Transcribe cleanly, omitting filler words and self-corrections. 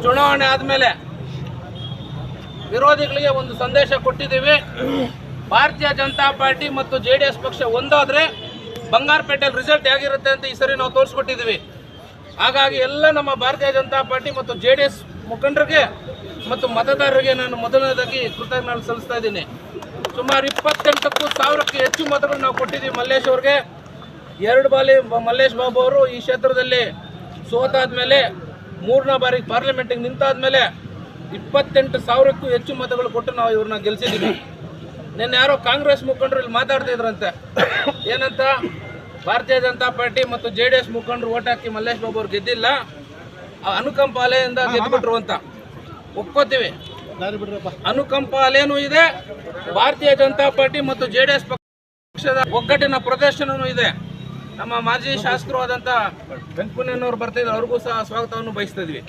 ಚುನಾವಣೆ ಆದಮೇಲೆ ವಿರೋಧಿಗಳಿಗೆ ಒಂದು ಸಂದೇಶ ಕೊಟ್ಟಿದ್ದೀವಿ. ಭಾರತೀಯ ಜನತಾ ಪಾರ್ಟಿ ಮತ್ತು JDS ಪಕ್ಷ ಒಂದಾದರೆ ಬಂಗಾರಪೇಟೆಯಲ್ಲಿ ರಿಸಲ್ಟ್ ಹೇಗಿರುತ್ತೆ ಅಂತ ಈ ಸರಿ ನಾವು ತೋರಿಸ್ಕೊಟ್ಟಿದ್ದೀವಿ. ಹಾಗಾಗಿ ಎಲ್ಲ ನಮ್ಮ ಭಾರತೀಯ ಜನತಾ ಪಾರ್ಟಿ ಮತ್ತು JDS ಮುಖಂಡರಿಗೆ ಮತ್ತು ಮತದಾರರಿಗೆ ನಾನು ಮೊದಲನೇದಾಗಿ ಕೃತಜ್ಞತೆ ಸಲ್ಲಿಸ್ತಾ ಇದ್ದೀನಿ. ಸುಮಾರು 28,000ಕ್ಕೂ ಹೆಚ್ಚು ಮತಗಳು ನಾವು ಕೊಟ್ಟಿದ್ದೀವಿ ಮಲ್ಲೇಶ್ ಅವ್ರಿಗೆ. 2 ಬಾರಿ ಮಲ್ಲೇಶ್ ಬಾಬು ಅವರು ಈ ಕ್ಷೇತ್ರದಲ್ಲಿ ಸೋತಾದ್ಮೇಲೆ 3ನೇ ಬಾರಿಗೆ ಪಾರ್ಲಿಮೆಂಟಿಗೆ ನಿಂತಾದ್ಮೇಲೆ 28,000ಕ್ಕೂ ಹೆಚ್ಚು ಮತಗಳು ಕೊಟ್ಟು ನಾವು ಇವ್ರನ್ನ ಗೆಲ್ಸಿದ್ದೀವಿ. ನಿನ್ನೆ ಯಾರೋ ಕಾಂಗ್ರೆಸ್ ಮುಖಂಡರು ಇಲ್ಲಿ ಮಾತಾಡ್ತಿದ್ರಂತೆ, ಏನಂತ ಭಾರತೀಯ ಜನತಾ ಪಾರ್ಟಿ ಮತ್ತು JDS ಮುಖಂಡರು ಓಟ್ ಹಾಕಿ ಮಲ್ಲೇಶ್ ಬಾಬು ಅವ್ರು ಗೆದ್ದಿಲ್ಲ, ಅನುಕಂಪ ಅಲೆಯಿಂದ ಗೆದ್ದುಬಿಟ್ರು ಅಂತ. ಒಪ್ಕೋತೀವಿ, ಅನುಕಂಪ ಅಲೆನೂ ಇದೆ, ಭಾರತೀಯ ಜನತಾ ಪಾರ್ಟಿ ಮತ್ತು JDS ಪಕ್ಷದ ಒಗ್ಗಟ್ಟಿನ ಪ್ರದರ್ಶನವೂ ಇದೆ. ನಮ್ಮ ಮಾಜಿ ಶಾಸಕರು ಆದಂಥ ವೆಂಕಣ್ಣನವರು ಬರ್ತಿದ್ರು, ಅವ್ರಿಗೂ ಸಹ ಸ್ವಾಗತವನ್ನು ಬಯಸ್ತಾ ಇದ್ವಿ.